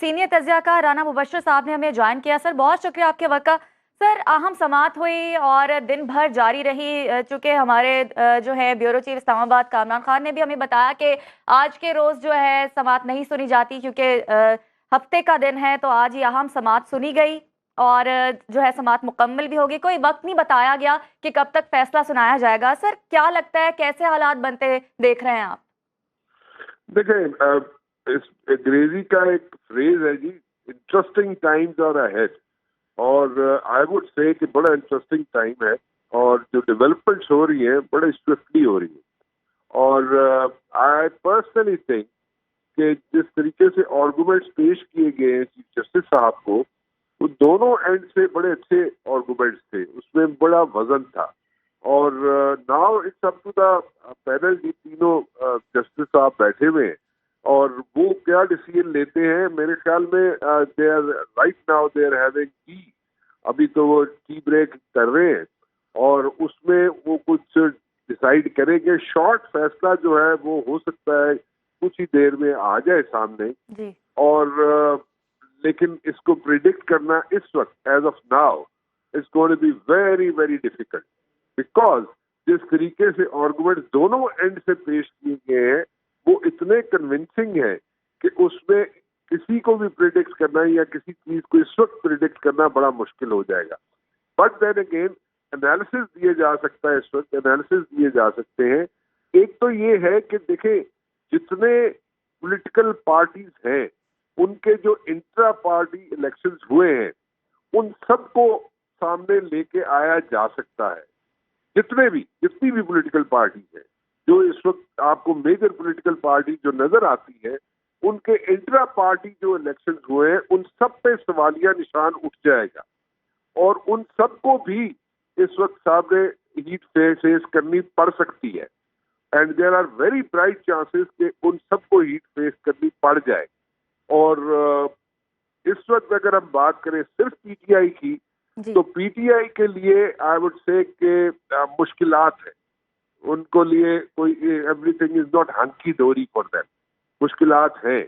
Senior तज्ज़ियाकार Rana Mubashshir साहब ने हमें ज्वाइन किया। सर बहुत शुक्रिया आपके वक्त का। सर अहम समाअत हुई और दिन भर जारी रही, चूँकि हमारे जो है ब्यूरो चीफ इस्लामाबाद कामरान खान ने भी हमें बताया कि आज के रोज़ जो है समाअत नहीं सुनी जाती क्योंकि हफ्ते का दिन है, तो आज ये अहम समाअत सुनी गई और जो है समाअत मुकम्मल भी होगी। कोई वक्त नहीं बताया गया कि कब तक फैसला सुनाया जाएगा। सर क्या लगता है, कैसे हालात बनते देख रहे हैं आप? देखें, इस अंग्रेजी का एक फ्रेज है जी, इंटरेस्टिंग टाइम्स आर अहेड, और आई वुड से कि बड़ा इंटरेस्टिंग टाइम है और जो डेवलपमेंट्स हो रही है बड़े स्विफ्टली हो रही है। और आई पर्सनली थिंक कि जिस तरीके से आर्गुमेंट्स पेश किए गए हैं चीफ जस्टिस साहब को, वो दोनों एंड से बड़े अच्छे आर्गुमेंट्स थे, उसमें बड़ा वजन था। और now it's up to the panel, ये तीनों जस्टिस साहब बैठे हुए हैं और वो क्या डिसीजन लेते हैं। मेरे ख्याल में they are right now they are having tea, अभी तो वो टी ब्रेक कर रहे हैं और उसमें वो कुछ डिसाइड करेंगे। शॉर्ट फैसला जो है वो हो सकता है कुछ ही देर में आ जाए सामने जी। और लेकिन इसको प्रिडिक्ट करना इस वक्त as of now is going to be very very difficult, because जिस तरीके से आर्गुमेंट दोनों एंड से पेश किए गए हैं वो इतने कन्विंसिंग है कि उसमें किसी को भी प्रिडिक्ट करना या किसी चीज को इस वक्त प्रिडिक्ट करना बड़ा मुश्किल हो जाएगा। बट देन अगेन एनालिसिस दिए जा सकता है, इस वक्त एनालिसिस दिए जा सकते हैं। एक तो ये है कि देखें, जितने पॉलिटिकल पार्टीज हैं उनके जो इंट्रा पार्टी इलेक्शंस हुए हैं उन सबको सामने लेके आया जा सकता है। जितनी भी पॉलिटिकल पार्टीज हैं, जो इस वक्त आपको मेजर पॉलिटिकल पार्टी जो नजर आती है, उनके इंट्रा पार्टी जो इलेक्शंस हुए हैं उन सब पे सवालिया निशान उठ जाएगा और उन सबको भी इस वक्त सामने हीट फेस करनी पड़ सकती है। And there are very bright chances कि उन सबको हीट फेस करनी पड़ जाए। और इस वक्त अगर हम बात करें सिर्फ पीटीआई की, तो पीटीआई के लिए आई वुड से कि मुश्किलात है उनको लिए, कोई एवरीथिंग इज नॉट हंकी डोरी फॉर देम, मुश्किलात हैं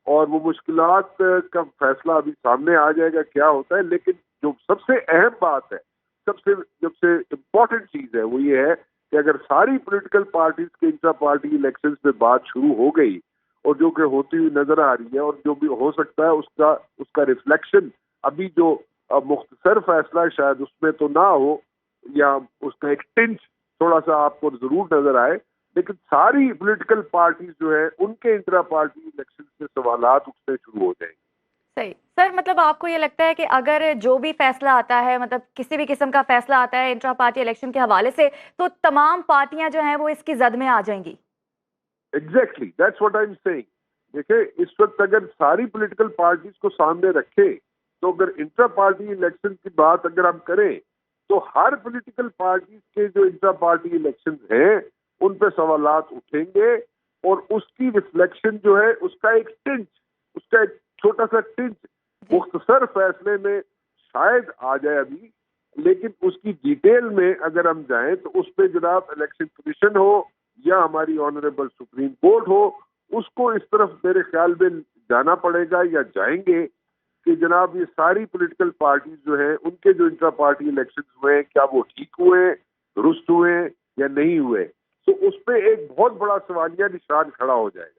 और वो मुश्किलात का फैसला अभी सामने आ जाएगा क्या होता है। लेकिन जो सबसे अहम बात है, सबसे इम्पोर्टेंट चीज है वो ये है कि अगर सारी पॉलिटिकल पार्टीज के इंट्रा पार्टी इलेक्शंस में बात शुरू हो गई और जो कि होती हुई नजर आ रही है और जो भी हो सकता है उसका रिफ्लेक्शन अभी जो मुख्तसर फैसला शायद उसमें तो ना हो या उसका एक टिंच थोड़ा सा आपको जरूर नजर आए, लेकिन सारी पॉलिटिकल पार्टीज जो है उनके इंट्रा पार्टी इलेक्शन से सवालात उठने शुरू हो जाएंगे। सही। सर मतलब आपको ये लगता है कि अगर जो भी फैसला आता है, मतलब किसी भी किस्म का फैसला आता है इंट्रा पार्टी इलेक्शन के हवाले से, तो तमाम पार्टियां जो हैं वो इसकी जद में आ जाएंगी? Exactly, that's what I am saying. देखिए, इस वक्त अगर सारी पॉलिटिकल पार्टीज को सामने रखे तो अगर इंट्रा पार्टी इलेक्शन की बात अगर हम करें तो हर पॉलिटिकल पार्टी के जो इंट्रा पार्टी इलेक्शन हैं उन पे सवालात उठेंगे और उसकी रिफ्लेक्शन जो है उसका एक छोटा सा टिंच मुख्तसर फैसले में शायद आ जाए अभी, लेकिन उसकी डिटेल में अगर हम जाएं तो उस पे जनाब इलेक्शन कमीशन हो या हमारी ऑनरेबल सुप्रीम कोर्ट हो, उसको इस तरफ मेरे ख्याल में जाना पड़ेगा या जाएंगे कि जनाब ये सारी पॉलिटिकल पार्टीज जो है उनके जो इंट्रा पार्टी इलेक्शन हुए हैं क्या वो ठीक हुए, दुरुस्त हुए या नहीं हुए। तो उस पे एक बहुत बड़ा सवालिया निशान खड़ा हो जाएगा।